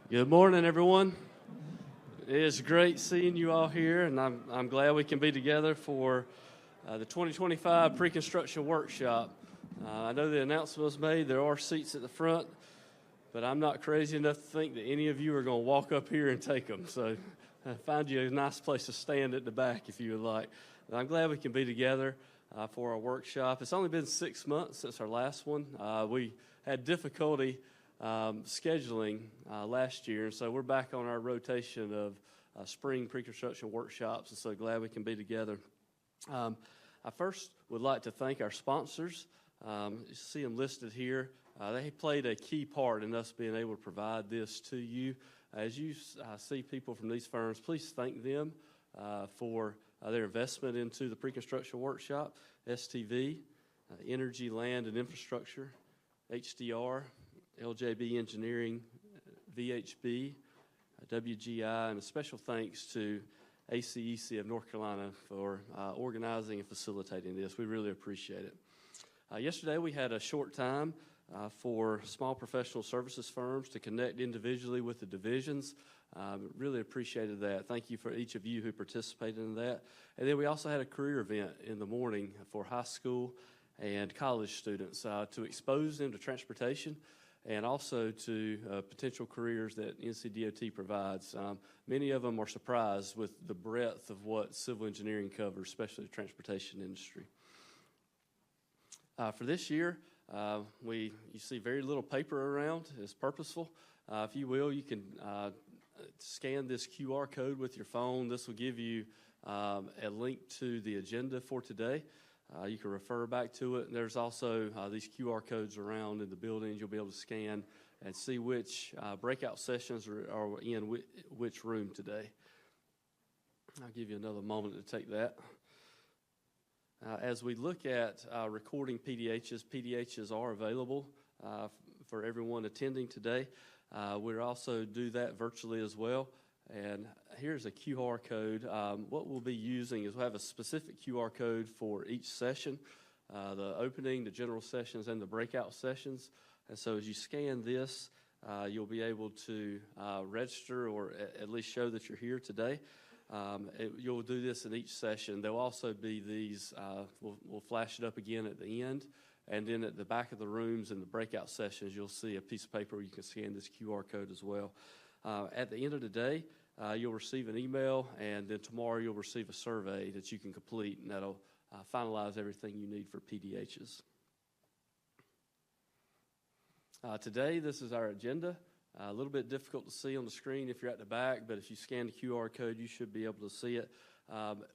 Good morning, everyone. It is great seeing you all here, and I'm glad we can be together for the 2025 Pre-Construction Workshop. I know the announcement was made. There are seats at the front, but I'm not crazy enough to think that any of you are going to walk up here and take them. So find you a nice place to stand at the back if you would like. And I'm glad we can be together for our workshop. It's only been 6 months since our last one. We had difficulty scheduling last year, and so we're back on our rotation of spring pre-construction workshops, and so glad we can be together. I first would like to thank our sponsors. You see them listed here. They played a key part in us being able to provide this to you. As you see people from these firms, please thank them for their investment into the pre-construction workshop. STV, Energy, Land, and Infrastructure, HDR, LJB Engineering, VHB, WGI, and a special thanks to ACEC of North Carolina for organizing and facilitating this. We really appreciate it. Yesterday we had a short time for small professional services firms to connect individually with the divisions. Really appreciated that. Thank you for each of you who participated in that. And then we also had a career event in the morning for high school and college students to expose them to transportation and also to potential careers that NCDOT provides. Many of them are surprised with the breadth of what civil engineering covers, especially the transportation industry. For this year, you see very little paper around. It's purposeful. If you will, you can scan this QR code with your phone. This will give you a link to the agenda for today. You can refer back to it. And there's also these QR codes around in the buildings. You'll be able to scan and see which breakout sessions are in which room today. I'll give you another moment to take that. As we look at recording PDHs are available for everyone attending today. We'll also do that virtually as well. And here's a QR code. What we'll be using is we'll have a specific QR code for each session, the opening, the general sessions, and the breakout sessions. And so as you scan this, you'll be able to register or at least show that you're here today. You'll do this in each session. There'll also be these, we'll flash it up again at the end. And then at the back of the rooms in the breakout sessions, you'll see a piece of paper where you can scan this QR code as well. At the end of the day, you'll receive an email, and then tomorrow you'll receive a survey that you can complete, and that'll finalize everything you need for PDHs. Today, this is our agenda. A little bit difficult to see on the screen if you're at the back, but if you scan the QR code, you should be able to see it.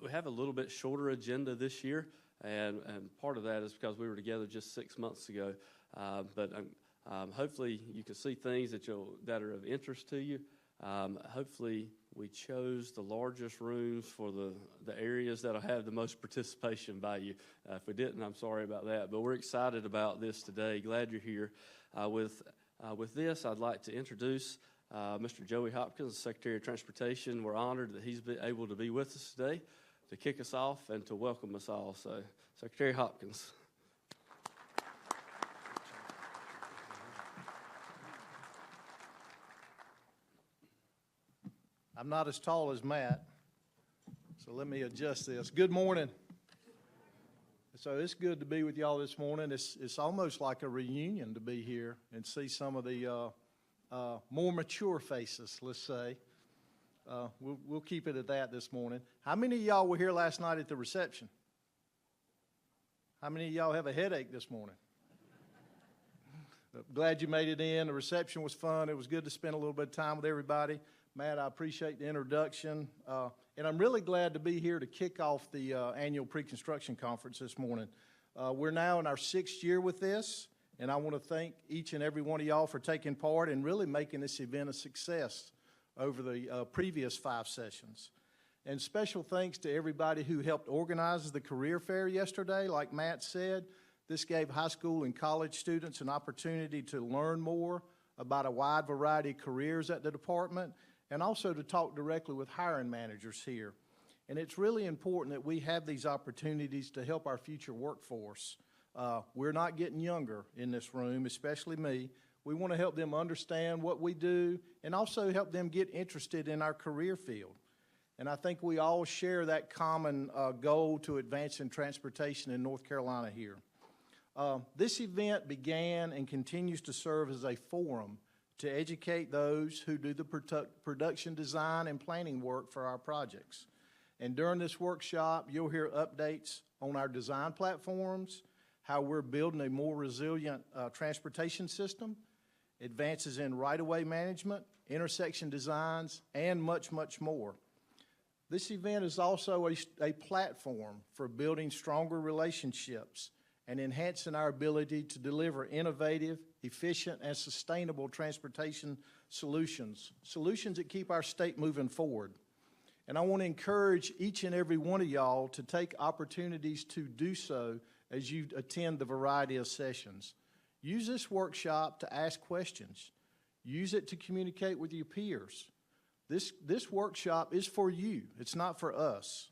We have a little bit shorter agenda this year, and part of that is because we were together just 6 months ago. But hopefully you can see things that are of interest to you. Hopefully we chose the largest rooms for the areas that'll have the most participation by you. If we didn't, I'm sorry about that. But we're excited about this today. Glad you're here. With this, I'd like to introduce Mr. Joey Hopkins, Secretary of Transportation. We're honored that he's been able to be with us today to kick us off and to welcome us all. So, Secretary Hopkins. I'm not as tall as Matt, so let me adjust this. Good morning. So it's good to be with y'all this morning. It's almost like a reunion to be here and see some of the more mature faces, let's say. We'll keep it at that this morning. How many of y'all were here last night at the reception? How many of y'all have a headache this morning? Glad you made it in. The reception was fun. It was good to spend a little bit of time with everybody. Matt, I appreciate the introduction. And I'm really glad to be here to kick off the annual pre-construction conference this morning. We're now in our 6th year with this, and I want to thank each and every one of y'all for taking part and really making this event a success over the previous 5 sessions. And special thanks to everybody who helped organize the career fair yesterday. Like Matt said, this gave high school and college students an opportunity to learn more about a wide variety of careers at the department, and also to talk directly with hiring managers here. And it's really important that we have these opportunities to help our future workforce. We're not getting younger in this room, especially me. We want to help them understand what we do and also help them get interested in our career field. And I think we all share that common goal to advance in transportation in North Carolina here. This event began and continues to serve as a forum to educate those who do the production design and planning work for our projects. And during this workshop, you'll hear updates on our design platforms, how we're building a more resilient transportation system, advances in right-of-way management, intersection designs, and much, much more. This event is also a platform for building stronger relationships and enhancing our ability to deliver innovative, efficient, and sustainable transportation solutions that keep our state moving forward. And I want to encourage each and every one of y'all to take opportunities to do so as you attend the variety of sessions. Use this workshop to ask questions. Use it to communicate with your peers. This workshop is for you. It's not for us.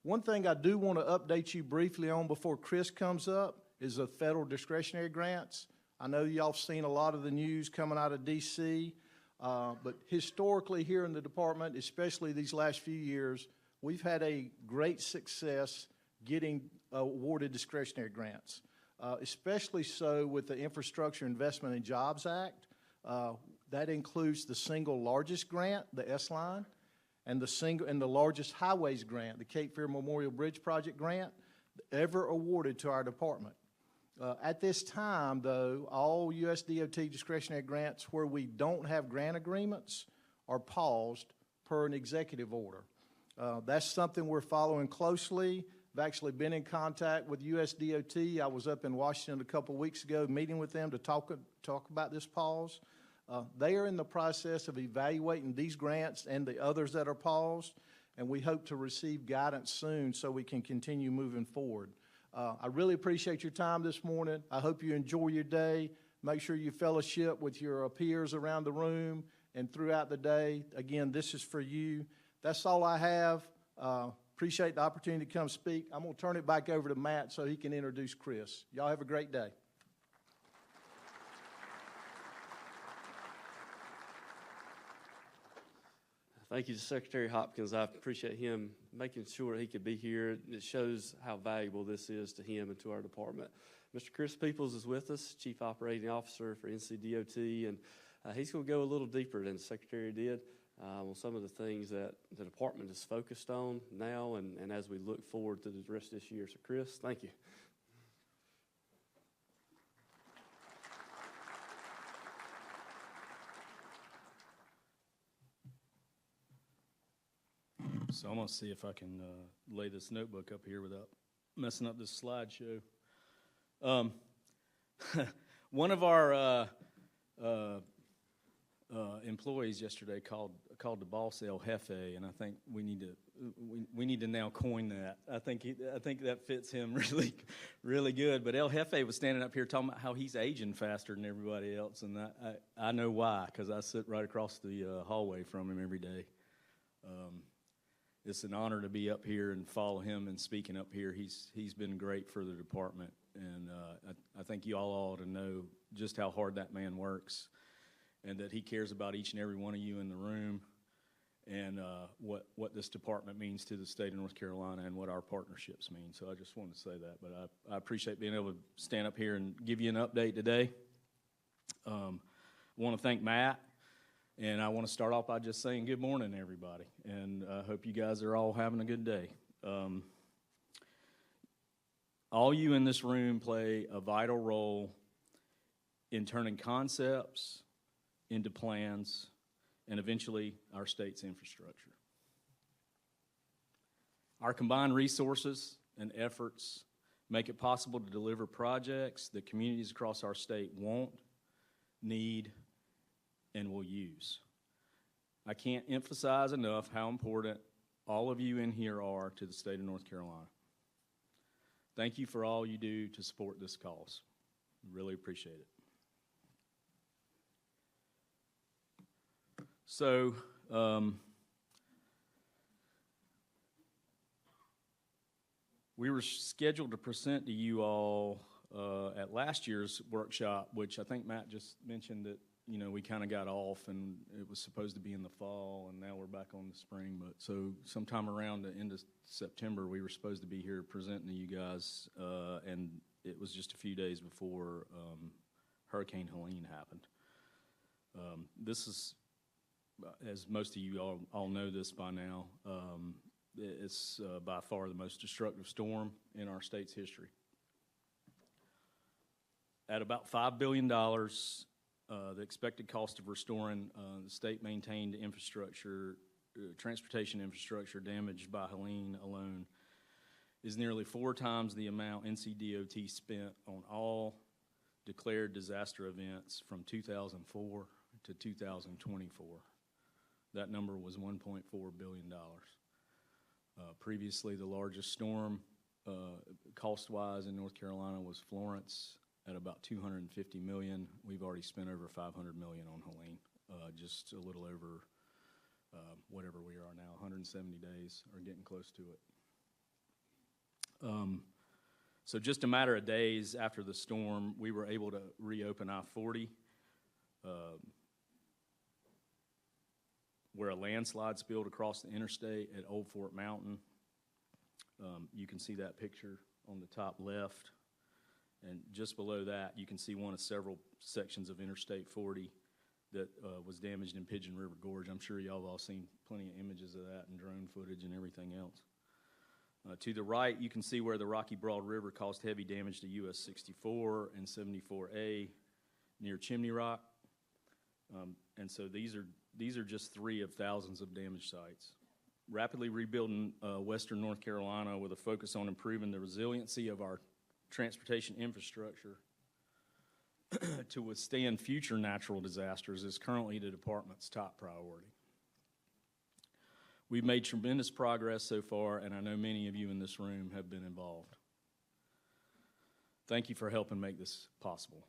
One thing I do want to update you briefly on before Chris comes up is the federal discretionary grants. I know y'all have seen a lot of the news coming out of D.C., but historically here in the department, especially these last few years, we've had a great success getting awarded discretionary grants, especially so with the Infrastructure Investment and Jobs Act. That includes the single largest grant, the S-Line, and the largest highways grant, the Cape Fear Memorial Bridge Project grant, ever awarded to our department. At this time, though, all USDOT discretionary grants where we don't have grant agreements are paused per an executive order. That's something we're following closely. I've actually been in contact with USDOT. I was up in Washington a couple weeks ago meeting with them to talk about this pause. They are in the process of evaluating these grants and the others that are paused, and we hope to receive guidance soon so we can continue moving forward. I really appreciate your time this morning. I hope you enjoy your day. Make sure you fellowship with your peers around the room and throughout the day. Again, this is for you. That's all I have. Appreciate the opportunity to come speak. I'm going to turn it back over to Matt so he can introduce Chris. Y'all have a great day. Thank you to Secretary Hopkins. I appreciate him making sure he could be here. It shows how valuable this is to him and to our department. Mr. Chris Peoples is with us, Chief Operating Officer for NCDOT, and he's going to go a little deeper than the Secretary did on some of the things that the department is focused on now and as we look forward to the rest of this year. So, Chris, thank you. So I'm going to see if I can lay this notebook up here without messing up this slideshow. One of our employees yesterday called the boss El Jefe, and I think we need to now coin that. I think that fits him really good. But El Jefe was standing up here talking about how he's aging faster than everybody else, and I know why, because I sit right across the hallway from him every day. It's an honor to be up here and follow him and speaking up here. He's been great for the department, and I think you all ought to know just how hard that man works, and that he cares about each and every one of you in the room, and what this department means to the state of North Carolina and what our partnerships mean. So I just wanted to say that, but I appreciate being able to stand up here and give you an update today. I want to thank Matt. And I want to start off by just saying good morning, everybody, and I hope you guys are all having a good day. All you in this room play a vital role in turning concepts into plans and eventually our state's infrastructure. Our combined resources and efforts make it possible to deliver projects that communities across our state want, need, and will use. I can't emphasize enough how important all of you in here are to the state of North Carolina. Thank you for all you do to support this cause. Really appreciate it. So, we were scheduled to present to you all at last year's workshop, which I think Matt just mentioned that, you know, we kind of got off and it was supposed to be in the fall, and now we're back on the spring. But so sometime around the end of September, we were supposed to be here presenting to you guys, and it was just a few days before Hurricane Helene happened. This is, as most of you all know this by now, it's by far the most destructive storm in our state's history. At about $5 billion, the expected cost of restoring the state-maintained infrastructure, transportation infrastructure damaged by Helene alone is nearly 4 times the amount NCDOT spent on all declared disaster events from 2004 to 2024. That number was $1.4 billion. Previously, the largest storm cost-wise in North Carolina was Florence at about $250 million. We've already spent over $500 million on Helene, just a little over whatever we are now, 170 days, or getting close to it. So just a matter of days after the storm, we were able to reopen I-40, where a landslide spilled across the interstate at Old Fort Mountain. You can see that picture on the top left. And just below that, you can see one of several sections of Interstate 40 that was damaged in Pigeon River Gorge. I'm sure y'all have all seen plenty of images of that and drone footage and everything else. To the right, you can see where the Rocky Broad River caused heavy damage to US 64 and 74A near Chimney Rock. And so these are just 3 of thousands of damaged sites. Rapidly rebuilding Western North Carolina with a focus on improving the resiliency of our transportation infrastructure to withstand future natural disasters is currently the department's top priority. We've made tremendous progress so far, and I know many of you in this room have been involved. Thank you for helping make this possible.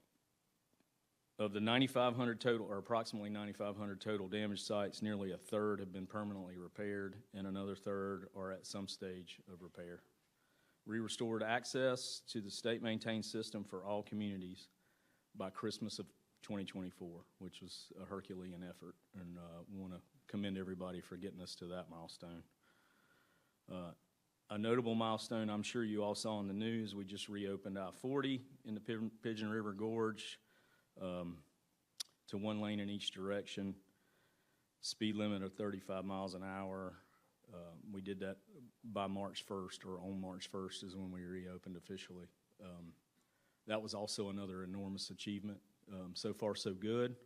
Of the 9,500 total, or approximately 9,500 total damaged sites, nearly a third have been permanently repaired, and another third are at some stage of repair. We restored access to the state-maintained system for all communities by Christmas of 2024, which was a Herculean effort, and we want to commend everybody for getting us to that milestone. A notable milestone I'm sure you all saw in the news, we just reopened I-40 in the Pigeon River Gorge to 1 lane in each direction, speed limit of 35 miles an hour. We did that by March 1st, or on March 1st is when we reopened officially. That was also another enormous achievement. So far, so good.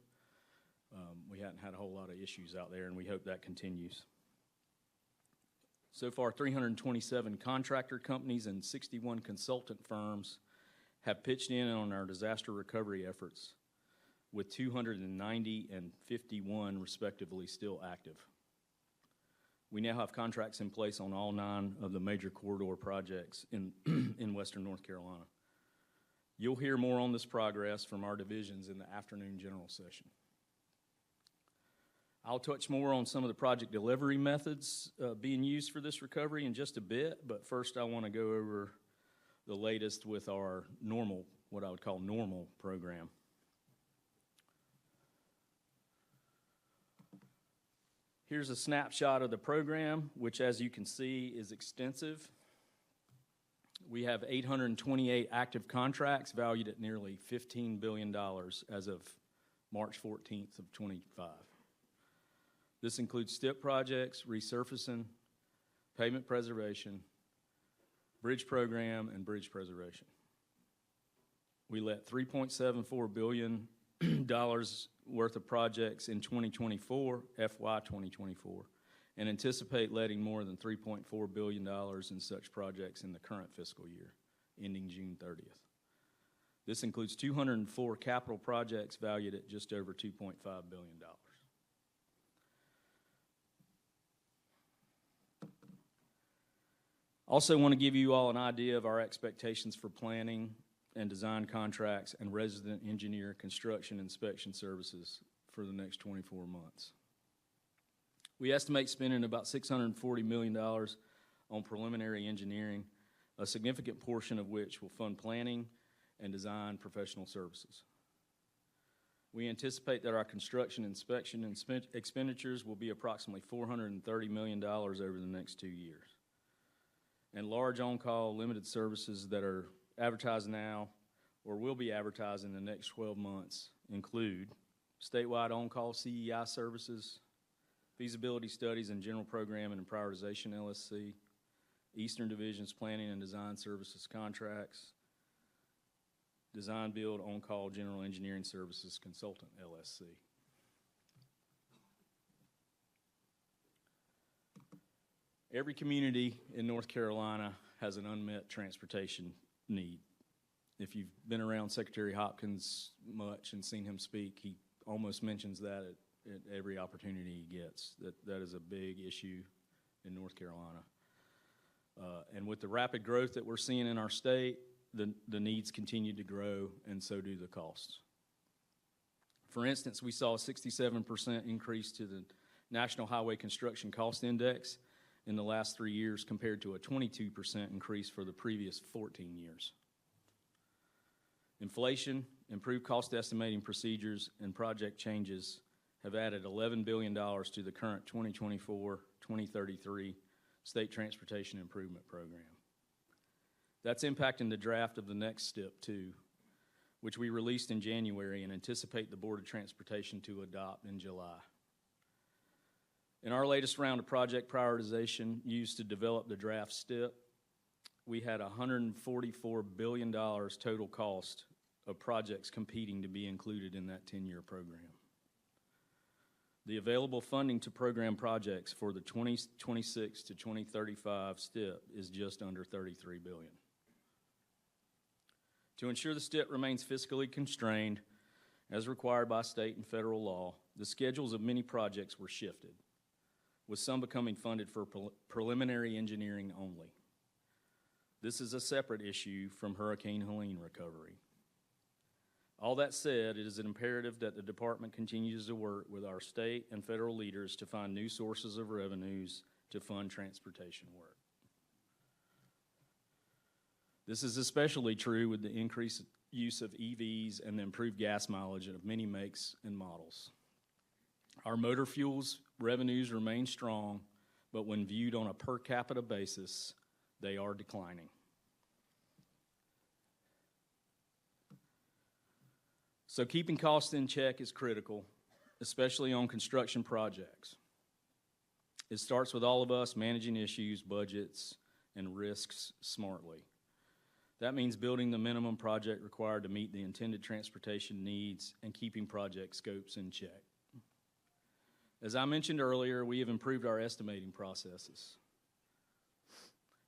We hadn't had a whole lot of issues out there, and we hope that continues. So far, 327 contractor companies and 61 consultant firms have pitched in on our disaster recovery efforts, with 290 and 51 respectively still active. We now have contracts in place on all 9 of the major corridor projects in Western North Carolina. You'll hear more on this progress from our divisions in the afternoon general session. I'll touch more on some of the project delivery methods being used for this recovery in just a bit, but first I want to go over the latest with our normal, what I would call normal program. Here's a snapshot of the program, which, as you can see, is extensive. We have 828 active contracts valued at nearly $15 billion as of March 14th of 25. This includes STIP projects, resurfacing, pavement preservation, bridge program, and bridge preservation. We let $3.74 billion worth of projects in 2024, FY 2024, and anticipate letting more than $3.4 billion in such projects in the current fiscal year, ending June 30th. This includes 204 capital projects valued at just over $2.5 billion. Also want to give you all an idea of our expectations for planning and design contracts and resident engineer construction inspection services for the next 24 months. We estimate spending about $640 million on preliminary engineering, a significant portion of which will fund planning and design professional services. We anticipate that our construction, inspection, and expenditures will be approximately $430 million over the next 2 years. And large on-call limited services that are advertised now or will be advertised in the next 12 months include statewide on-call CEI services, feasibility studies and general program and prioritization LSC, Eastern Division's planning and design services contracts, design build on-call general engineering services consultant LSC. Every community in North Carolina has an unmet transportation need. If you've been around Secretary Hopkins much and seen him speak, he almost mentions that at every opportunity he gets. That is a big issue in North Carolina. And with the rapid growth that we're seeing in our state, the needs continue to grow, and so do the costs. For instance, we saw a 67% increase to the National Highway Construction Cost Index in the last 3 years compared to a 22% increase for the previous 14 years. Inflation, improved cost estimating procedures, and project changes have added $11 billion to the current 2024-2033 State Transportation Improvement Program. That's impacting the draft of the next step, too, which we released in January and anticipate the Board of Transportation to adopt in July. In our latest round of project prioritization used to develop the draft STIP, we had $144 billion total cost of projects competing to be included in that 10-year program. The available funding to program projects for the 2026 to 2035 STIP is just under $33 billion. To ensure the STIP remains fiscally constrained, as required by state and federal law, the schedules of many projects were shifted, with some becoming funded for preliminary engineering only. This is a separate issue from Hurricane Helene recovery. All that said, it is an imperative that the department continues to work with our state and federal leaders to find new sources of revenues to fund transportation work. This is especially true with the increased use of EVs and the improved gas mileage of many makes and models. Our motor fuels revenues remain strong, but when viewed on a per capita basis, they are declining. So keeping costs in check is critical, especially on construction projects. It starts with all of us managing issues, budgets, and risks smartly. That means building the minimum project required to meet the intended transportation needs and keeping project scopes in check. As I mentioned earlier, we have improved our estimating processes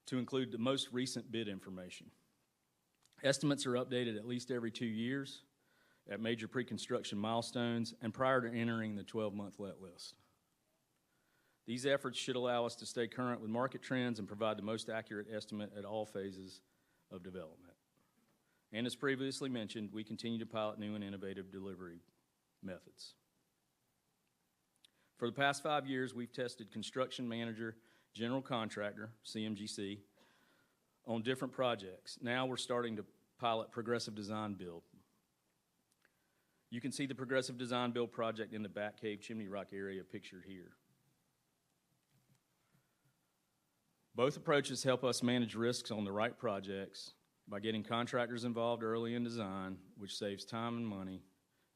to include the most recent bid information. Estimates are updated at least every 2 years at major pre-construction milestones and prior to entering the 12-month let list. These efforts should allow us to stay current with market trends and provide the most accurate estimate at all phases of development. And as previously mentioned, we continue to pilot new and innovative delivery methods. For the past 5 years, we've tested construction manager, general contractor, CMGC, on different projects. Now we're starting to pilot progressive design build. You can see the progressive design build project in the Bat Cave Chimney Rock area pictured here. Both approaches help us manage risks on the right projects by getting contractors involved early in design, which saves time and money,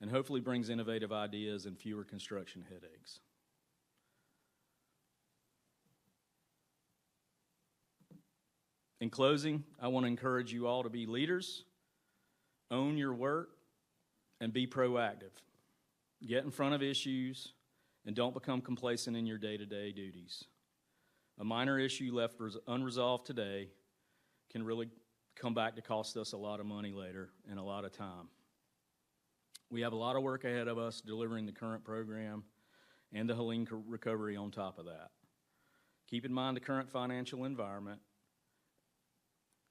and hopefully brings innovative ideas and fewer construction headaches. In closing, I want to encourage you all to be leaders, own your work, and be proactive. Get in front of issues, and don't become complacent in your day-to-day duties. A minor issue left unresolved today can really come back to cost us a lot of money later and a lot of time. We have a lot of work ahead of us delivering the current program and the Helene recovery on top of that. Keep in mind the current financial environment,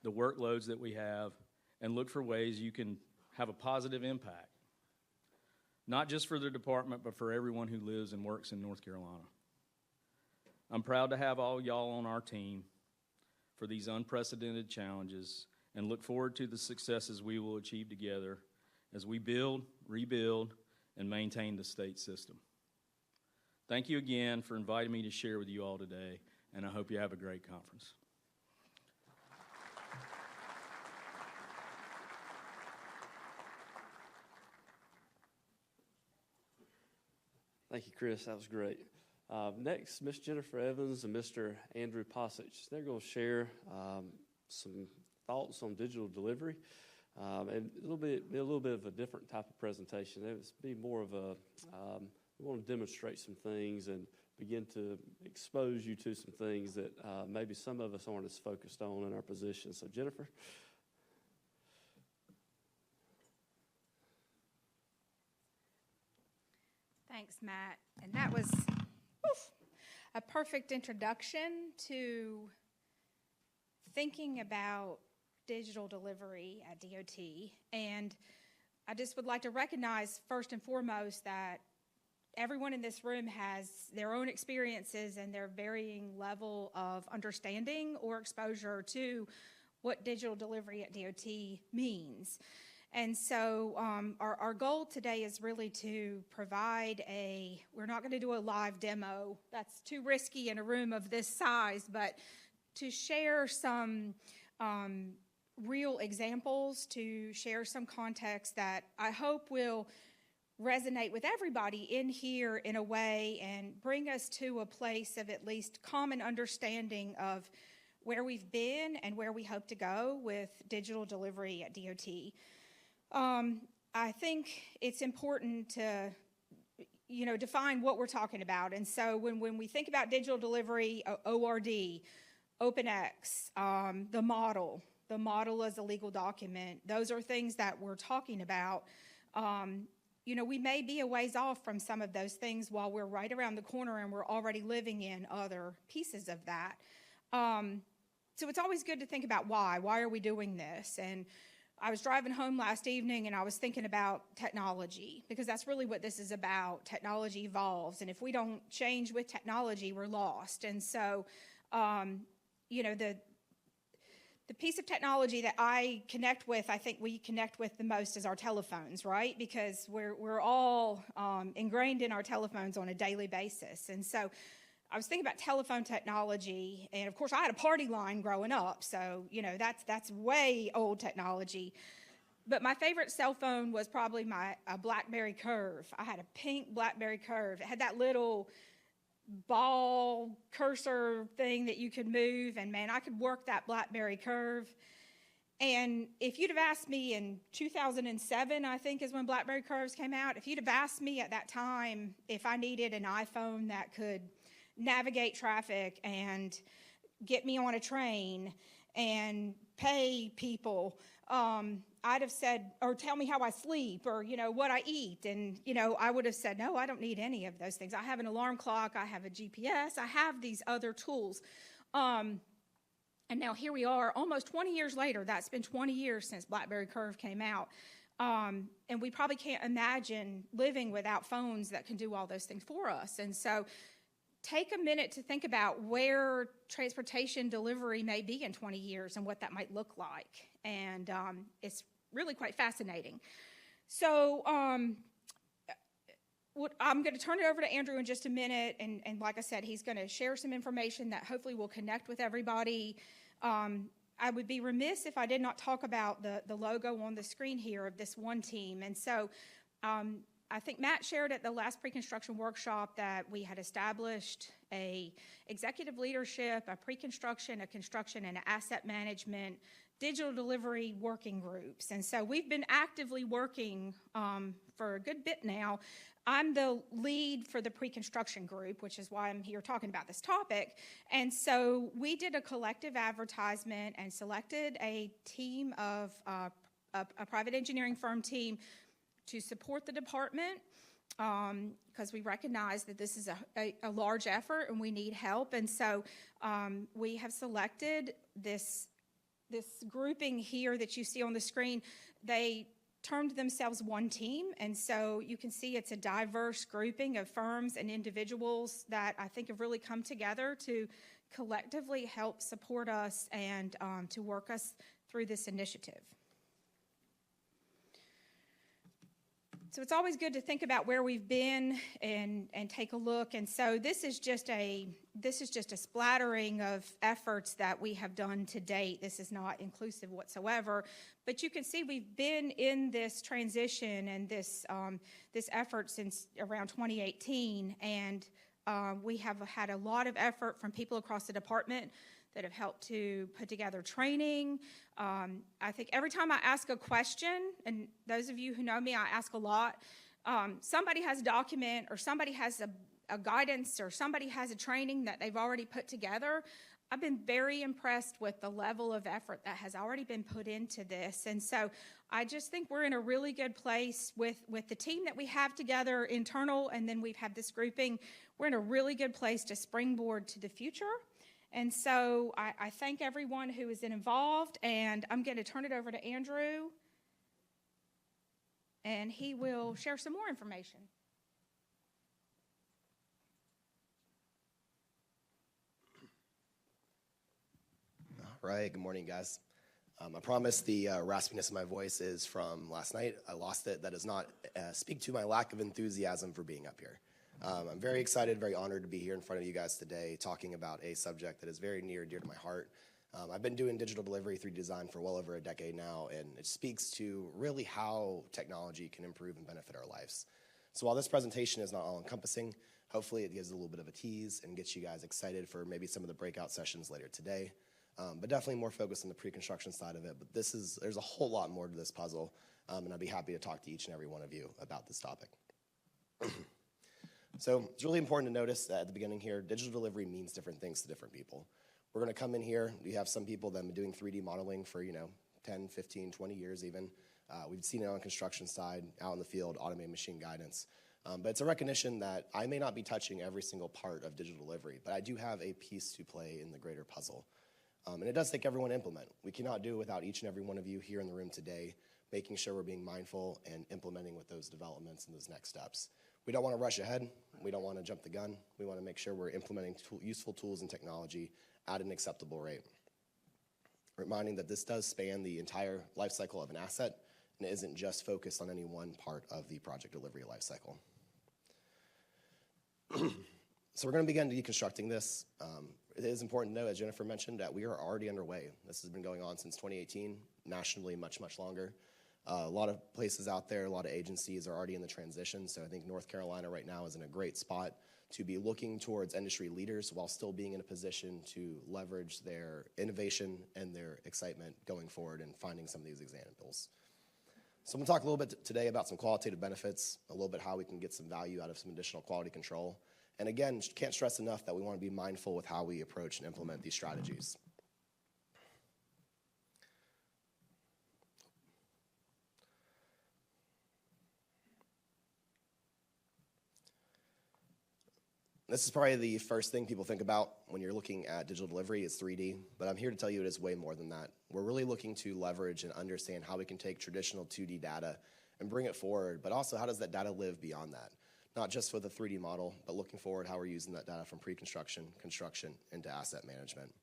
the workloads that we have, and look for ways you can have a positive impact, not just for the department, but for everyone who lives and works in North Carolina. I'm proud to have all y'all on our team for these unprecedented challenges and look forward to the successes we will achieve together as we build, rebuild, and maintain the state system. Thank you again for inviting me to share with you all today, and I hope you have a great conference. Thank you, Chris. That was great. Next, Ms. Jennifer Evans and Mr. Andrew Posich. They're going to share some thoughts on digital delivery, and be a little bit of a different type of presentation. It would be more of a we want to demonstrate some things and begin to expose you to some things that maybe some of us aren't as focused on in our position. So, Jennifer. Thanks, Matt. And that was a perfect introduction to thinking about digital delivery at DOT. And I just would like to recognize first and foremost that everyone in this room has their own experiences and their varying level of understanding or exposure to what digital delivery at DOT means. And so our goal today is really to provide we're not going to do a live demo. That's too risky in a room of this size, but to share some real examples, to share some context that I hope will resonate with everybody in here in a way and bring us to a place of at least common understanding of where we've been and where we hope to go with digital delivery at DOT. I think it's important to, define what we're talking about. And so when we think about digital delivery, ORD, OpenX, the model as a legal document, those are things that we're talking about. We may be a ways off from some of those things while we're right around the corner and we're already living in other pieces of that. So it's always good to think about why. Why are we doing this? And I was driving home last evening and I was thinking about technology, because that's really what this is about. Technology evolves, and if we don't change with technology, we're lost. And so, the piece of technology that I think we connect with the most is our telephones, right? Because we're all ingrained in our telephones on a daily basis. And so I was thinking about telephone technology, and of course I had a party line growing up, so that's way old technology. But my favorite cell phone was probably a BlackBerry Curve. I had a pink BlackBerry Curve. It had that little ball cursor thing that you could move, and man, I could work that BlackBerry Curve. And if you'd have asked me in 2007, I think is when BlackBerry Curves came out, if you'd have asked me at that time if I needed an iPhone that could navigate traffic and get me on a train and pay people, I'd have said, or tell me how I sleep, or what I eat, and I would have said, no, I don't need any of those things. I have an alarm clock, I have a GPS, I have these other tools. And now here we are, almost 20 years later. That's been 20 years since BlackBerry Curve came out. And we probably can't imagine living without phones that can do all those things for us. And so take a minute to think about where transportation delivery may be in 20 years and what that might look like. And it's really quite fascinating. So I'm going to turn it over to Andrew in just a minute. And like I said, he's going to share some information that hopefully will connect with everybody. I would be remiss if I did not talk about the logo on the screen here of this one team. And so I think Matt shared at the last pre-construction workshop that we had established a executive leadership, a pre-construction, a construction, and an asset management digital delivery working groups. And so we've been actively working for a good bit now. I'm the lead for the pre-construction group, which is why I'm here talking about this topic. And so we did a collective advertisement and selected a team of a private engineering firm team to support the department, because we recognize that this is a large effort and we need help. And so we have selected this grouping here that you see on the screen. They termed themselves One Team, and so you can see it's a diverse grouping of firms and individuals that I think have really come together to collectively help support us and to work us through this initiative. So it's always good to think about where we've been and take a look. And so this is just a splattering of efforts that we have done to date. This is not inclusive whatsoever, but you can see we've been in this transition and this effort since around 2018, and we have had a lot of effort from people across the department that have helped to put together training. I think every time I ask a question, and those of you who know me, I ask a lot, somebody has a document or somebody has a guidance or somebody has a training that they've already put together. I've been very impressed with the level of effort that has already been put into this. And so I just think we're in a really good place with the team that we have together, internal, and then we've had this grouping. We're in a really good place to springboard to the future. And so I thank everyone who is involved, and I'm going to turn it over to Andrew, and he will share some more information. All right, good morning, guys. I promise the raspiness of my voice is from last night. I lost it. That does not speak to my lack of enthusiasm for being up here. I'm very excited, very honored to be here in front of you guys today talking about a subject that is very near and dear to my heart. I've been doing digital delivery 3D design for well over a decade now, and it speaks to really how technology can improve and benefit our lives. So while this presentation is not all-encompassing, hopefully it gives a little bit of a tease and gets you guys excited for maybe some of the breakout sessions later today. But definitely more focused on the pre-construction side of it. But there's a whole lot more to this puzzle, and I'd be happy to talk to each and every one of you about this topic. So it's really important to notice that at the beginning here, digital delivery means different things to different people. We're going to come in here. We have some people that have been doing 3D modeling for 10, 15, 20 years even. We've seen it on the construction side, out in the field, automated machine guidance. But it's a recognition that I may not be touching every single part of digital delivery, but I do have a piece to play in the greater puzzle. And it does take everyone to implement. We cannot do it without each and every one of you here in the room today, making sure we're being mindful and implementing with those developments and those next steps. We don't want to rush ahead. We don't want to jump the gun. We want to make sure we're implementing useful tools and technology at an acceptable rate. Reminding that this does span the entire life cycle of an asset, and it isn't just focused on any one part of the project delivery life cycle. So we're going to begin deconstructing this. It is important to know, as Jennifer mentioned, that we are already underway. This has been going on since 2018, nationally much, much longer. A lot of places out there, a lot of agencies are already in the transition, so I think North Carolina right now is in a great spot to be looking towards industry leaders while still being in a position to leverage their innovation and their excitement going forward and finding some of these examples. So I'm going to talk a little bit today about some qualitative benefits, a little bit how we can get some value out of some additional quality control. And again, can't stress enough that we want to be mindful with how we approach and implement these strategies. This is probably the first thing people think about when you're looking at digital delivery is 3D, but I'm here to tell you it is way more than that. We're really looking to leverage and understand how we can take traditional 2D data and bring it forward, but also how does that data live beyond that? Not just for the 3D model, but looking forward how we're using that data from pre-construction, construction, into asset management.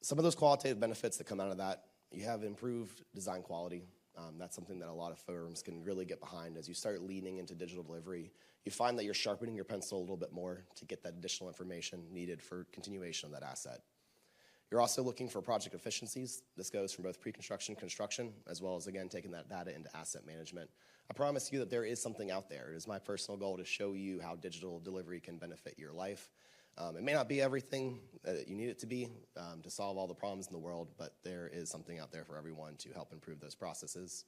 Some of those qualitative benefits that come out of that, you have improved design quality. That's something that a lot of firms can really get behind. As you start leaning into digital delivery, you find that you're sharpening your pencil a little bit more to get that additional information needed for continuation of that asset. You're also looking for project efficiencies. This goes from both pre-construction, construction, as well as, again, taking that data into asset management. I promise you that there is something out there. It is my personal goal to show you how digital delivery can benefit your life. It may not be everything that you need it to be to solve all the problems in the world, but there is something out there for everyone to help improve those processes.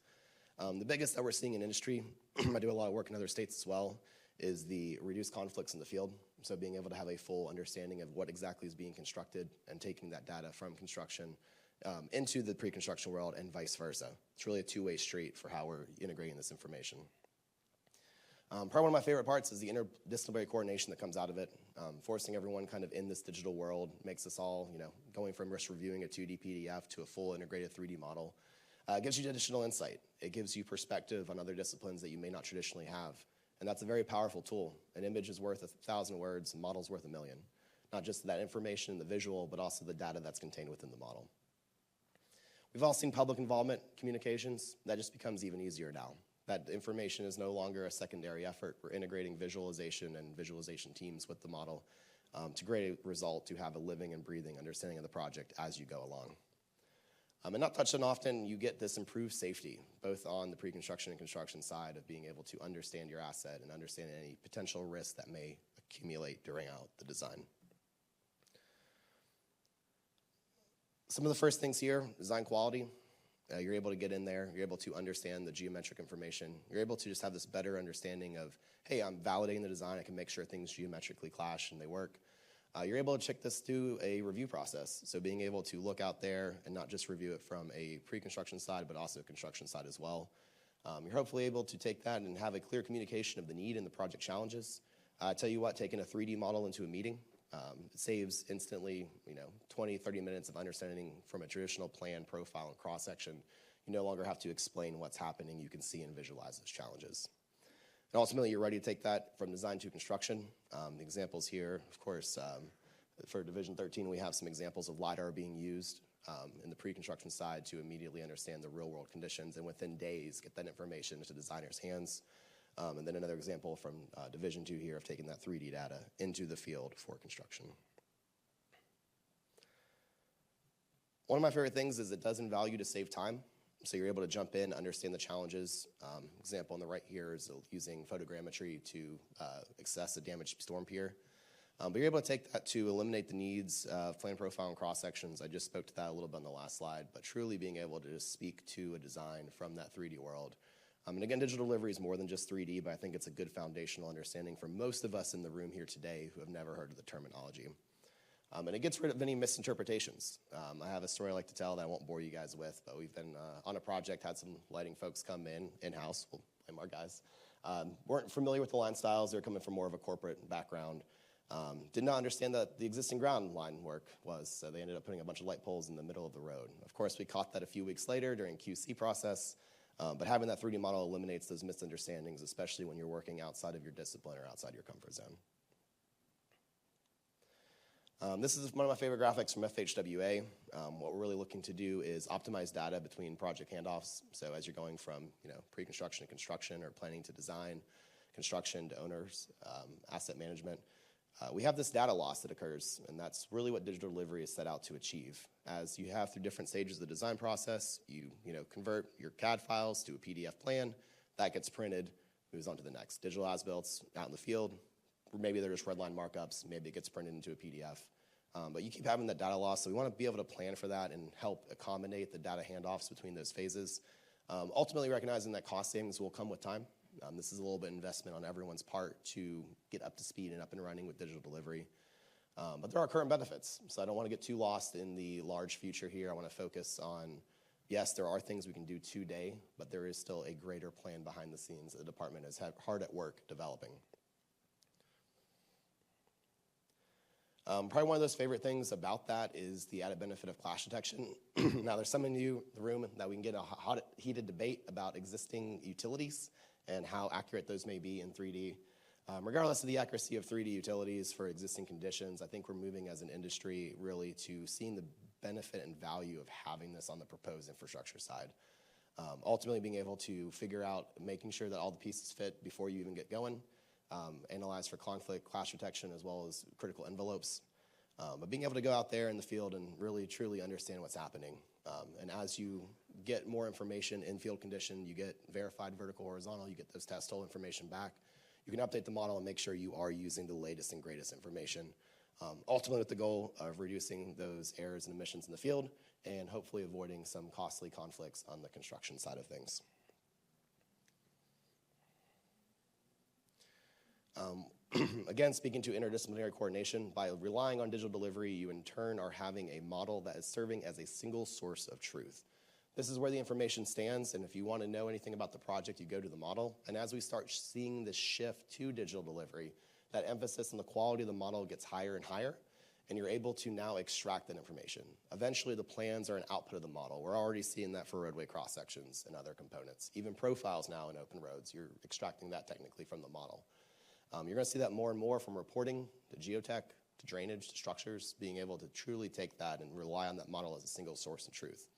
The biggest that we're seeing in industry, I do a lot of work in other states as well, is the reduced conflicts in the field. So being able to have a full understanding of what exactly is being constructed and taking that data from construction into the pre-construction world and vice versa. It's really a two-way street for how we're integrating this information. Probably one of my favorite parts is the interdisciplinary coordination that comes out of it. Forcing everyone kind of in this digital world makes us all, going from just reviewing a 2D PDF to a full integrated 3D model. It gives you additional insight. It gives you perspective on other disciplines that you may not traditionally have. And that's a very powerful tool. An image is worth 1,000 words, a model's worth 1,000,000. not just that information and the visual, but also the data that's contained within the model. We've all seen public involvement communications. That just becomes even easier now. That information is no longer a secondary effort. We're integrating visualization and visualization teams with the model to create a result, to have a living and breathing understanding of the project as you go along. And not touched on often, you get this improved safety, both on the pre-construction and construction side of being able to understand your asset and understand any potential risks that may accumulate during out the design. Some of the first things here, design quality. You're able to get in there, you're able to understand the geometric information. You're able to just have this better understanding of, hey, I'm validating the design, I can make sure things geometrically clash and they work. You're able to check this through a review process. So being able to look out there and not just review it from a pre-construction side, but also construction side as well. You're hopefully able to take that and have a clear communication of the need and the project challenges. I tell you what, taking a 3D model into a meeting, it saves instantly, 20, 30 minutes of understanding from a traditional plan, profile, and cross-section. You no longer have to explain what's happening. You can see and visualize those challenges. And ultimately, you're ready to take that from design to construction. The examples here, of course, for Division 13, we have some examples of LiDAR being used in the pre-construction side to immediately understand the real-world conditions and within days get that information into designers' hands. And then another example from Division 2 here of taking that 3D data into the field for construction. One of my favorite things is it does in value to save time. So you're able to jump in, understand the challenges. Example on the right here is using photogrammetry to assess a damaged storm pier. But you're able to take that to eliminate the needs of plan profile and cross sections. I just spoke to that a little bit on the last slide, but truly being able to just speak to a design from that 3D world. And again, digital delivery is more than just 3D, but I think it's a good foundational understanding for most of us in the room here today who have never heard of the terminology. And it gets rid of any misinterpretations. I have a story I like to tell that I won't bore you guys with, but we've been on a project, had some lighting folks come in-house, we'll blame our guys, weren't familiar with the line styles, they were coming from more of a corporate background, did not understand that the existing ground line work was, so they ended up putting a bunch of light poles in the middle of the road. Of course, we caught that a few weeks later during QC process, but having that 3D model eliminates those misunderstandings, especially when you're working outside of your discipline or outside your comfort zone. This is one of my favorite graphics from FHWA. What we're really looking to do is optimize data between project handoffs. So as you're going from pre-construction to construction or planning to design, construction to owners, asset management, we have this data loss that occurs, and that's really what digital delivery is set out to achieve. As you have through different stages of the design process, you convert your CAD files to a PDF plan, that gets printed, moves on to the next. Digital as-built out in the field, maybe they're just redline markups, maybe it gets printed into a PDF. But you keep having that data loss, so we want to be able to plan for that and help accommodate the data handoffs between those phases. Ultimately recognizing that cost savings will come with time. This is a little bit of investment on everyone's part to get up to speed and up and running with digital delivery. But there are current benefits, so I don't want to get too lost in the large future here. I want to focus on, yes, there are things we can do today, but there is still a greater plan behind the scenes that the department is hard at work developing. Probably one of those favorite things about that is the added benefit of clash detection. Now, there's some in you in the room that we can get a hot, heated debate about existing utilities and how accurate those may be in 3D. Regardless of the accuracy of 3D utilities for existing conditions, I think we're moving as an industry really to seeing the benefit and value of having this on the proposed infrastructure side. Ultimately being able to figure out, making sure that all the pieces fit before you even get going, analyze for conflict, clash detection, as well as critical envelopes. But being able to go out there in the field and really, truly understand what's happening. And as you get more information in field condition, you get verified vertical, horizontal, you get those test hole information back. You can update the model and make sure you are using the latest and greatest information. Ultimately with the goal of reducing those errors and emissions in the field and hopefully avoiding some costly conflicts on the construction side of things. Again, speaking to interdisciplinary coordination, by relying on digital delivery, you in turn are having a model that is serving as a single source of truth. This is where the information stands, and if you want to know anything about the project, you go to the model. And as we start seeing this shift to digital delivery, that emphasis on the quality of the model gets higher and higher, and you're able to now extract that information. Eventually, the plans are an output of the model. We're already seeing that for roadway cross-sections and other components. Even profiles now in open roads, you're extracting that technically from the model. You're going to see that more and more from reporting to geotech, to drainage, to structures, being able to truly take that and rely on that model as a single source of truth.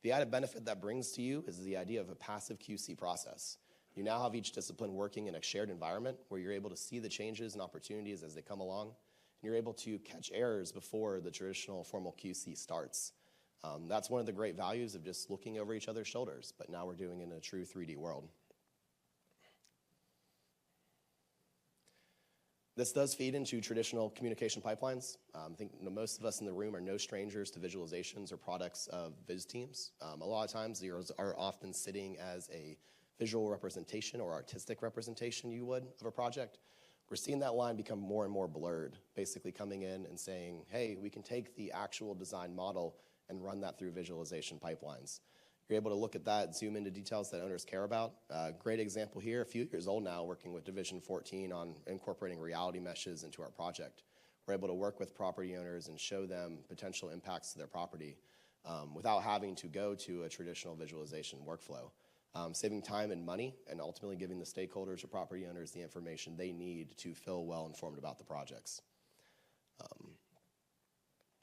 The added benefit that brings to you is the idea of a passive QC process. You now have each discipline working in a shared environment where you're able to see the changes and opportunities as they come along, and you're able to catch errors before the traditional formal QC starts. That's one of the great values of just looking over each other's shoulders, but now we're doing it in a true 3D world. This does feed into traditional communication pipelines. I think most of us in the room are no strangers to visualizations or products of viz teams. A lot of times these are often sitting as a visual representation or artistic representation, you would, of a project. We're seeing that line become more and more blurred, basically coming in and saying, hey, we can take the actual design model and run that through visualization pipelines. You're able to look at that, zoom into details that owners care about. Great example here, a few years old now, working with Division 14 on incorporating reality meshes into our project. We're able to work with property owners and show them potential impacts to their property without having to go to a traditional visualization workflow. Saving time and money, and ultimately giving the stakeholders or property owners the information they need to feel well informed about the projects.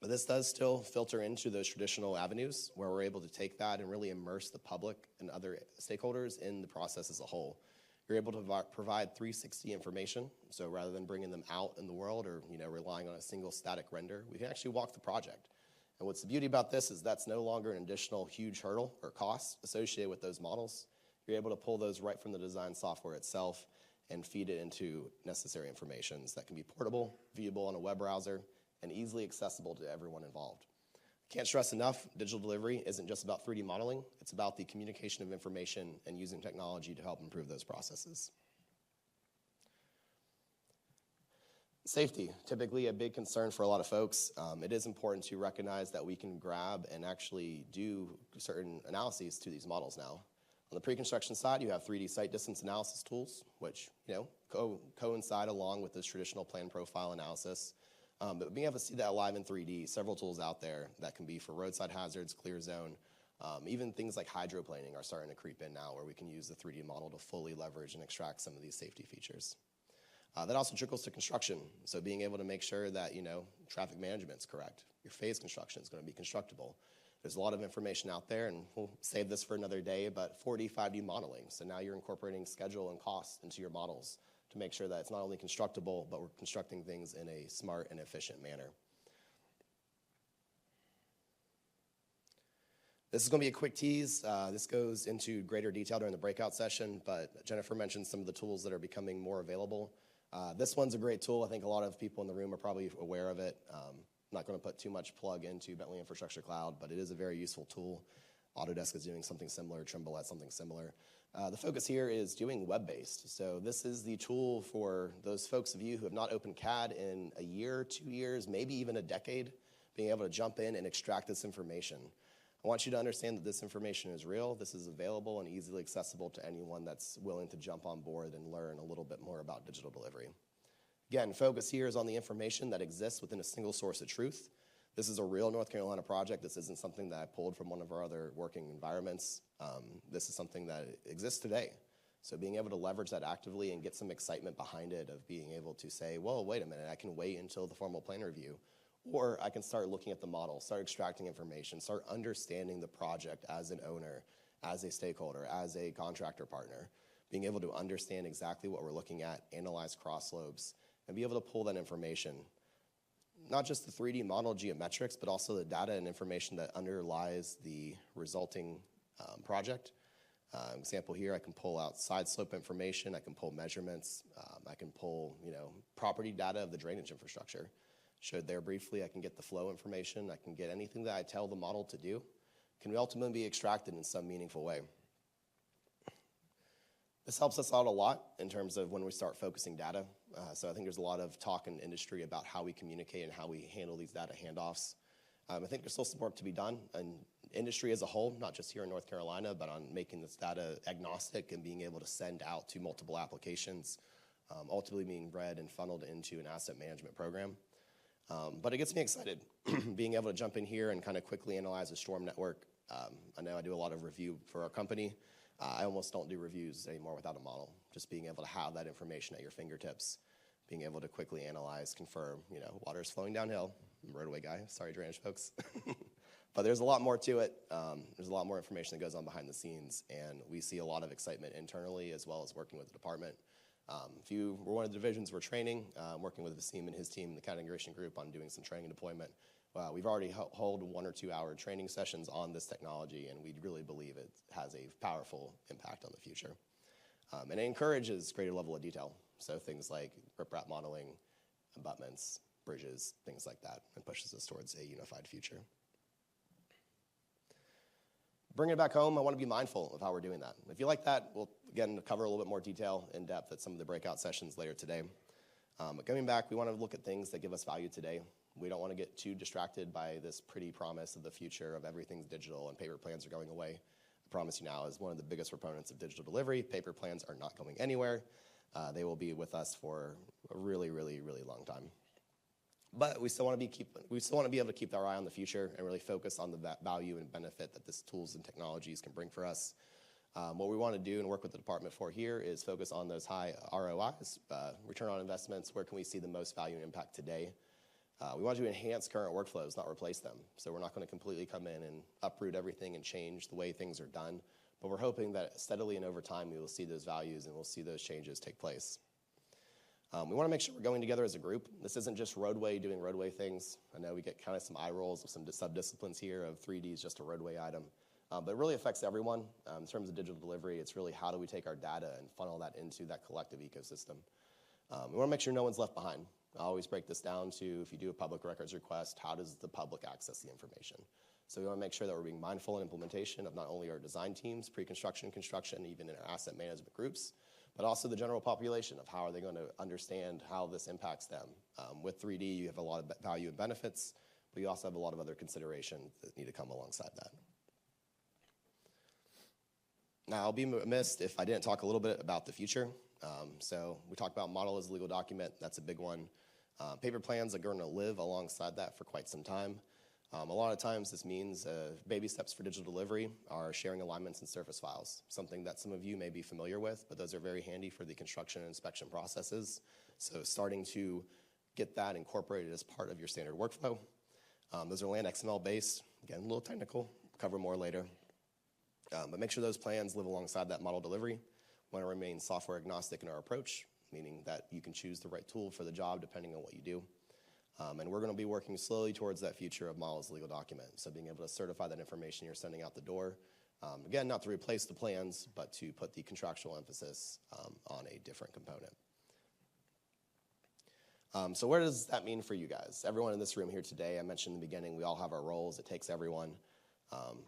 But this does still filter into those traditional avenues where we're able to take that and really immerse the public and other stakeholders in the process as a whole. You're able to provide 360 information, so rather than bringing them out in the world or relying on a single static render, we can actually walk the project. And what's the beauty about this is that's no longer an additional huge hurdle or cost associated with those models. You're able to pull those right from the design software itself and feed it into necessary information that can be portable, viewable on a web browser, and easily accessible to everyone involved. Can't stress enough, digital delivery isn't just about 3D modeling, it's about the communication of information and using technology to help improve those processes. Safety, typically a big concern for a lot of folks. It is important to recognize that we can grab and actually do certain analyses to these models now. On the pre-construction side, you have 3D site distance analysis tools, which coincide along with this traditional plan profile analysis. But being able to see that live in 3D, several tools out there that can be for roadside hazards, clear zone, even things like hydroplaning are starting to creep in now where we can use the 3D model to fully leverage and extract some of these safety features. That also trickles to construction. So being able to make sure that, traffic management's correct. Your phase construction is going to be constructible. There's a lot of information out there, and we'll save this for another day, but 4D, 5D modeling. So now you're incorporating schedule and cost into your models to make sure that it's not only constructible, but we're constructing things in a smart and efficient manner. This is going to be a quick tease. This goes into greater detail during the breakout session, but Jennifer mentioned some of the tools that are becoming more available. This one's a great tool. I think a lot of people in the room are probably aware of it. I'm not going to put too much plug into Bentley Infrastructure Cloud, but it is a very useful tool. Autodesk is doing something similar. Trimble has something similar. The focus here is doing web-based. So this is the tool for those folks of you who have not opened CAD in a year, 2 years, maybe even a decade, being able to jump in and extract this information. I want you to understand that this information is real. This is available and easily accessible to anyone that's willing to jump on board and learn a little bit more about digital delivery. Again, focus here is on the information that exists within a single source of truth. This is a real North Carolina project. This isn't something that I pulled from one of our other working environments. This is something that exists today. So being able to leverage that actively and get some excitement behind it of being able to say, well, wait a minute, I can wait until the formal plan review. Or I can start looking at the model, start extracting information, start understanding the project as an owner, as a stakeholder, as a contractor partner. Being able to understand exactly what we're looking at, analyze cross slopes, and be able to pull that information. Not just the 3D model geometrics, but also the data and information that underlies the resulting project. Example here, I can pull out side slope information, I can pull measurements, I can pull property data of the drainage infrastructure. Showed there briefly, I can get the flow information, I can get anything that I tell the model to do, can ultimately be extracted in some meaningful way. This helps us out a lot in terms of when we start focusing data. So I think there's a lot of talk in the industry about how we communicate and how we handle these data handoffs. I think there's still some work to be done in industry as a whole, not just here in North Carolina, but on making this data agnostic and being able to send out to multiple applications, ultimately being read and funneled into an asset management program. But it gets me excited, being able to jump in here and kind of quickly analyze a storm network. I know I do a lot of review for our company. I almost don't do reviews anymore without a model, just being able to have that information at your fingertips. being able to quickly analyze, confirm, water's flowing downhill. I'm a roadway guy, sorry drainage folks. But there's a lot more to it. There's a lot more information that goes on behind the scenes, and we see a lot of excitement internally as well as working with the department. If you were one of the divisions we're training, working with Vaseem and his team, the County Integration Group, on doing some training and deployment, we've already held 1 or 2 hour training sessions on this technology, and we really believe it has a powerful impact on the future. And it encourages greater level of detail, so things like riprap modeling, abutments, bridges, things like that, and pushes us towards a unified future. Bringing it back home, I want to be mindful of how we're doing that. If you like that, we'll, again, cover a little bit more detail in depth at some of the breakout sessions later today. But coming back, we want to look at things that give us value today. We don't want to get too distracted by this pretty promise of the future of everything's digital and paper plans are going away. I promise you now, as one of the biggest proponents of digital delivery, paper plans are not going anywhere. They will be with us for a really, really, really long time. But we still want to be able to keep our eye on the future and really focus on the value and benefit that these tools and technologies can bring for us. What we want to do and work with the department for here is focus on those high ROIs, return on investments. Where can we see the most value and impact today? We want to enhance current workflows, not replace them. So we're not going to completely come in and uproot everything and change the way things are done. But we're hoping that steadily and over time we will see those values and we'll see those changes take place. We want to make sure we're going together as a group. This isn't just roadway doing roadway things. I know we get kind of some eye rolls of some sub-disciplines here of 3D is just a roadway item. But it really affects everyone. In terms of digital delivery, it's really how do we take our data and funnel that into that collective ecosystem. We want to make sure no one's left behind. I always break this down to, if you do a public records request, how does the public access the information? So we want to make sure that we're being mindful in implementation of not only our design teams, pre-construction, construction, even in our asset management groups, but also the general population of how are they going to understand how this impacts them. With 3D, you have a lot of value and benefits, but you also have a lot of other considerations that need to come alongside that. Now, I'll be remiss if I didn't talk a little bit about the future. So we talked about model as a legal document. That's a big one. Paper plans are going to live alongside that for quite some time. A lot of times this means baby steps for digital delivery are sharing alignments and surface files, something that some of you may be familiar with, but those are very handy for the construction and inspection processes. So starting to get that incorporated as part of your standard workflow. Those are land XML based. Again, a little technical, cover more later. But make sure those plans live alongside that model delivery. We want to remain software agnostic in our approach, meaning that you can choose the right tool for the job depending on what you do. And we're going to be working slowly towards that future of model as a legal document. So being able to certify that information you're sending out the door. Again, not to replace the plans, but to put the contractual emphasis on a different component. So what does that mean for you guys? Everyone in this room here today, I mentioned in the beginning, we all have our roles. It takes everyone.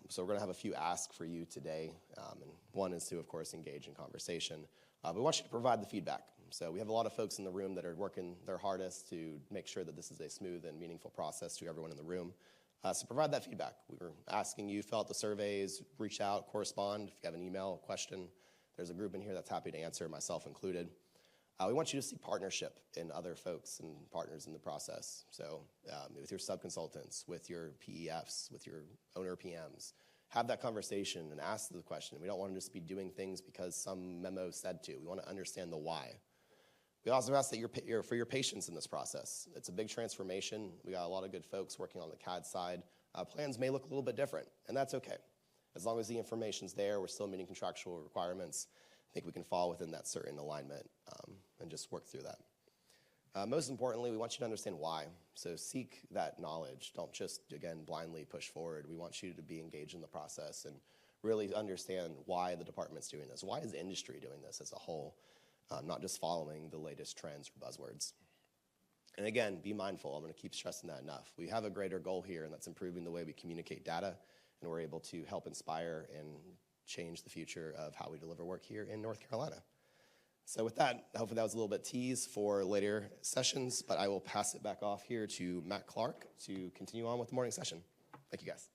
So we're going to have a few asks for you today. And one is to, of course, engage in conversation. We want you to provide the feedback. So we have a lot of folks in the room that are working their hardest to make sure that this is a smooth and meaningful process to everyone in the room. So provide that feedback. We were asking you, fill out the surveys, reach out, correspond. If you have an email question, there's a group in here that's happy to answer, myself included. We want you to see partnership in other folks and partners in the process. So with your sub-consultants, with your PEFs, with your owner PMs, have that conversation and ask the question. We don't want to just be doing things because some memo said to. We want to understand the why. We also ask that for your patience in this process. It's a big transformation. We got a lot of good folks working on the CAD side. Plans may look a little bit different, and that's okay. As long as the information's there, we're still meeting contractual requirements. I think we can fall within that certain alignment and just work through that. Most importantly, we want you to understand why. So seek that knowledge. Don't just, again, blindly push forward. We want you to be engaged in the process and really understand why the department's doing this. Why is the industry doing this as a whole? Not just following the latest trends or buzzwords. And again, be mindful. I'm going to keep stressing that enough. We have a greater goal here, and that's improving the way we communicate data, and we're able to help inspire and change the future of how we deliver work here in North Carolina. So with that, hopefully that was a little bit tease for later sessions, but I will pass it back off here to Matt Clark to continue on with the morning session. Thank you, guys.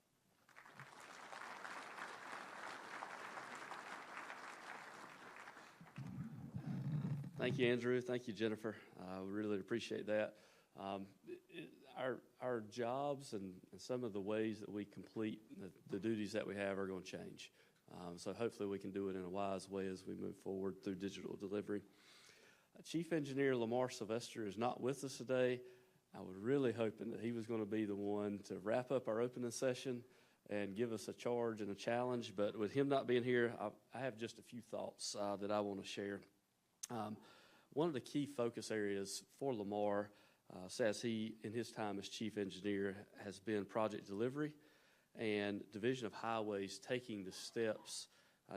Thank you, Andrew. Thank you, Jennifer. We really appreciate that. Our jobs and some of the ways that we complete the duties that we have are going to change. So hopefully we can do it in a wise way as we move forward through digital delivery. Chief Engineer Lamar Sylvester is not with us today. I was really hoping that he was going to be the one to wrap up our opening session and give us a charge and a challenge. But with him not being here, I have just a few thoughts that I want to share. One of the key focus areas for Lamar, as he, in his time as chief engineer, has been project delivery and Division of Highways taking the steps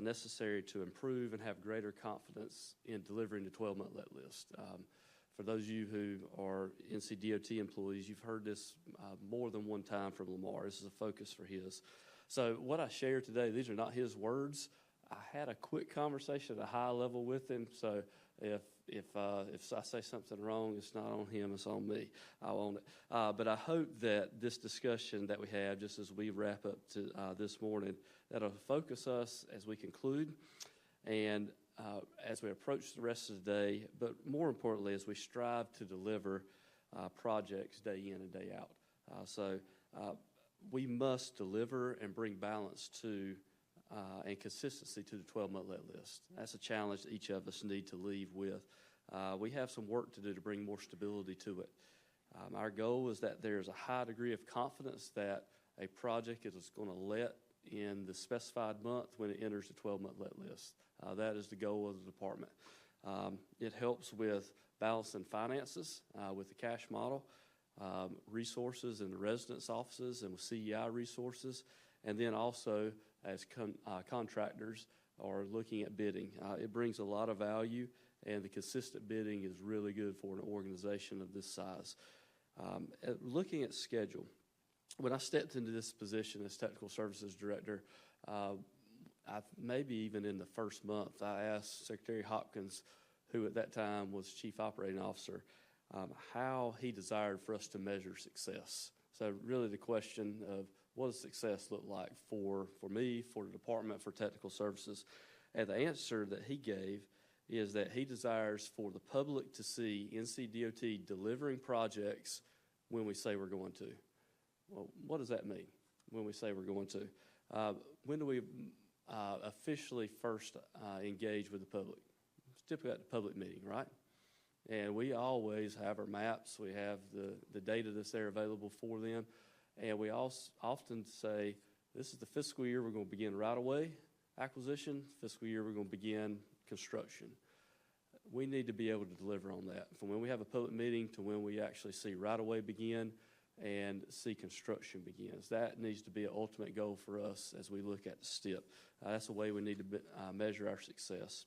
necessary to improve and have greater confidence in delivering the 12-month let list. For those of you who are NCDOT employees, you've heard this more than one time from Lamar. This is a focus for his. So what I share today, these are not his words. I had a quick conversation at a high level with him, so if I say something wrong, it's not on him, it's on me. I own it. But I hope that this discussion that we have, just as we wrap up to this morning, that'll focus us as we conclude and as we approach the rest of the day, but more importantly, as we strive to deliver projects day in and day out. So we must deliver and bring balance to and consistency to the 12-month let list. That's a challenge that each of us need to leave with. We have some work to do to bring more stability to it. Our goal is that there's a high degree of confidence that a project is going to let in the specified month when it enters the 12-month let list. That is the goal of the department. It helps with balancing finances with the cash model, resources in the residence offices and with CEI resources, and then also as contractors are looking at bidding. It brings a lot of value, and the consistent bidding is really good for an organization of this size. Looking at schedule, when I stepped into this position as Technical Services Director, maybe even in the first month, I asked Secretary Hopkins, who at that time was Chief Operating Officer, how he desired for us to measure success. So really the question of what does success look like for me, for the department, for technical services? And the answer that he gave is that he desires for the public to see NCDOT delivering projects when we say we're going to. Well, what does that mean when we say we're going to? When do we officially first engage with the public? It's typically at the public meeting, right? And we always have our maps. We have the data that's there available for them. And we often say, this is the fiscal year we're going to begin right away acquisition, fiscal year we're going to begin construction. We need to be able to deliver on that. From when we have a public meeting to when we actually see right away begin and see construction begins. That needs to be an ultimate goal for us as we look at the STIP. That's the way we need to measure our success.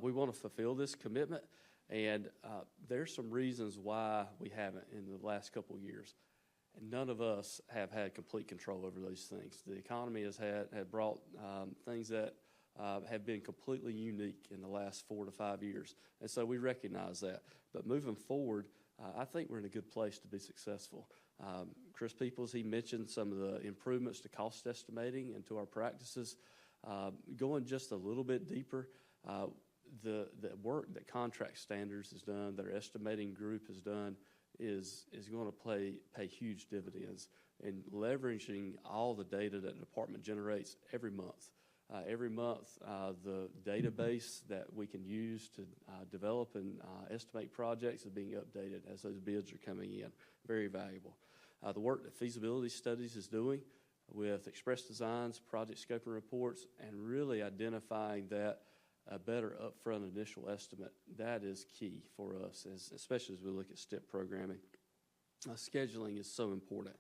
We want to fulfill this commitment, and there's some reasons why we haven't in the last couple of years. And none of us have had complete control over those things. The economy has brought things that have been completely unique in the last 4 to 5 years. And so we recognize that. But moving forward, I think we're in a good place to be successful. Chris Peoples, he mentioned some of the improvements to cost estimating and to our practices. Going just a little bit deeper, the work that Contract Standards has done, that our estimating group has done, is going to pay huge dividends in leveraging all the data that the department generates every month. Every month, the database that we can use to develop and estimate projects is being updated as those bids are coming in. Very valuable. The work that Feasibility Studies is doing with express designs, project scoping reports, and really identifying that a better upfront initial estimate, that is key for us, especially as we look at STIP programming. Scheduling is so important.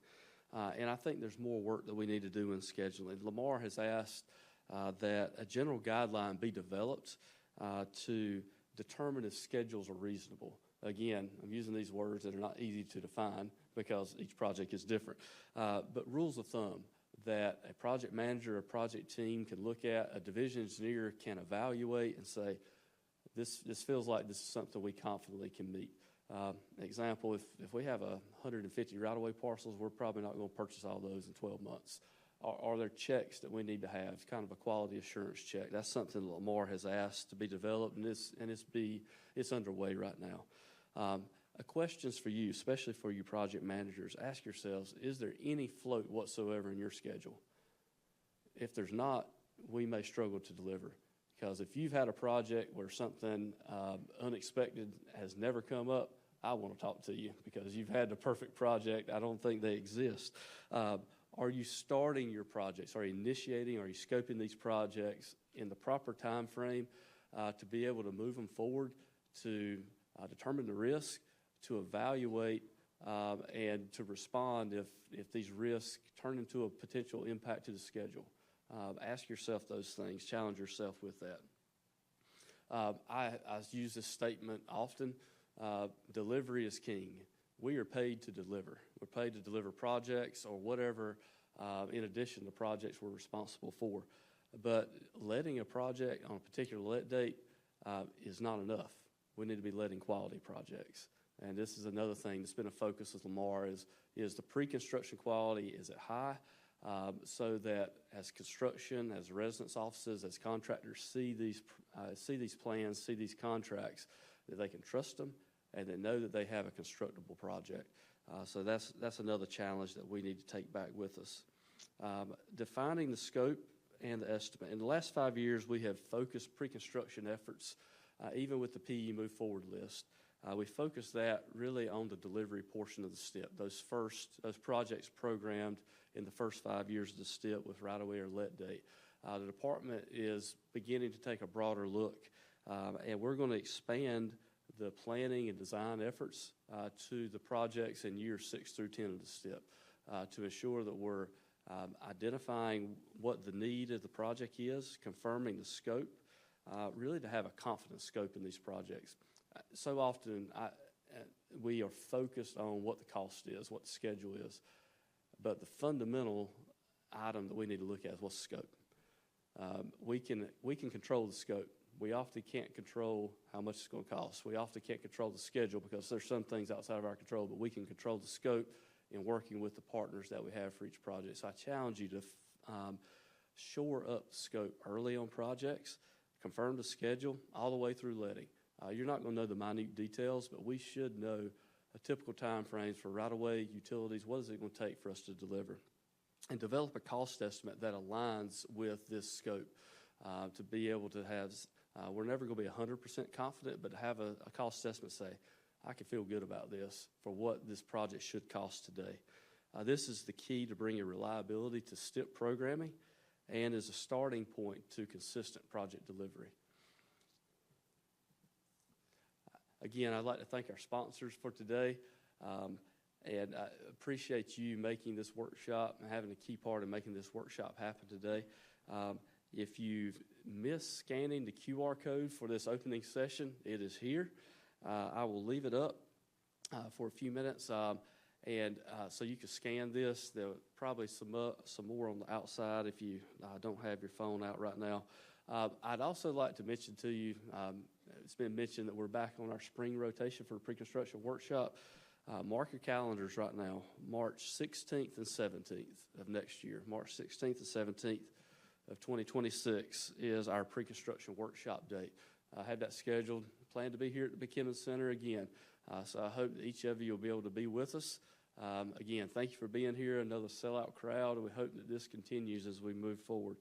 And I think there's more work that we need to do in scheduling. Lamar has asked that a general guideline be developed to determine if schedules are reasonable. Again, I'm using these words that are not easy to define because each project is different. But rules of thumb that a project manager or project team can look at, a division engineer can evaluate and say, this feels like this is something we confidently can meet. Example, if we have 150 right-of-way parcels, we're probably not going to purchase all those in 12 months. Are there checks that we need to have? It's kind of a quality assurance check. That's something Lamar has asked to be developed, and it's underway right now. Questions for you, especially for you project managers, ask yourselves, is there any float whatsoever in your schedule? If there's not, we may struggle to deliver. Because if you've had a project where something unexpected has never come up, I want to talk to you because you've had the perfect project. I don't think they exist. Are you starting your projects? Are you initiating? Are you scoping these projects in the proper time frame to be able to move them forward, to determine the risk, to evaluate, and to respond if these risks turn into a potential impact to the schedule? Ask yourself those things. Challenge yourself with that. I use this statement often. Delivery is king. We are paid to deliver. We're paid to deliver projects or whatever in addition to projects we're responsible for. But letting a project on a particular let date is not enough. We need to be letting quality projects. And this is another thing that's been a focus of Lamar is the pre-construction quality, is it high? So that as construction, as residence offices, as contractors see these plans, see these contracts, that they can trust them and they know that they have a constructible project. So that's another challenge that we need to take back with us. Defining the scope and the estimate. In the last 5 years, we have focused pre-construction efforts, even with the PE Move Forward list. We focused that really on the delivery portion of the STIP, those projects programmed in the first 5 years of the STIP with right-of-way or let date. The department is beginning to take a broader look, and we're going to expand the planning and design efforts to the projects in years 6 through 10 of the STIP to ensure that we're identifying what the need of the project is, confirming the scope, really to have a confident scope in these projects. So often we are focused on what the cost is, what the schedule is, but the fundamental item that we need to look at is what's the scope. We can control the scope. We often can't control how much it's going to cost. We often can't control the schedule because there's some things outside of our control, but we can control the scope in working with the partners that we have for each project. So I challenge you to shore up the scope early on projects, confirm the schedule all the way through letting. You're not going to know the minute details, but we should know a typical time frames for right-of-way, utilities, what is it going to take for us to deliver, and develop a cost estimate that aligns with this scope to be able to have, we're never going to be 100% confident, but to have a cost estimate say, I can feel good about this for what this project should cost today. This is the key to bringing reliability to STIP programming and is a starting point to consistent project delivery. Again, I'd like to thank our sponsors for today, and I appreciate you making this workshop and having a key part in making this workshop happen today. If you've missed scanning the QR code for this opening session, it is here. I will leave it up for a few minutes, so you can scan this. There'll probably some more on the outside if you don't have your phone out right now. I'd also like to mention to you, it's been mentioned that we're back on our spring rotation for the pre-construction workshop. Mark your calendars right now. March 16th and 17th of next year. March 16th and 17th of 2026 is our pre-construction workshop date. I had that scheduled, plan to be here at the McKimmon Center again. So I hope that each of you will be able to be with us. Again, thank you for being here, another sellout crowd, and we hope that this continues as we move forward.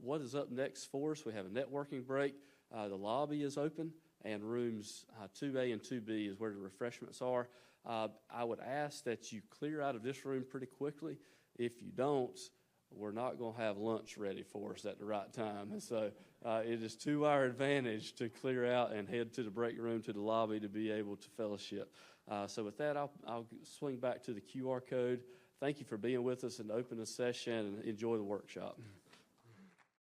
What is up next for us? We have a networking break. The lobby is open, and rooms 2A and 2B is where the refreshments are. I would ask that you clear out of this room pretty quickly. If you don't, we're not going to have lunch ready for us at the right time. And so it is to our advantage to clear out and head to the break room, to the lobby to be able to fellowship. So with that, I'll swing back to the QR code. Thank you for being with us and open the session, and enjoy the workshop.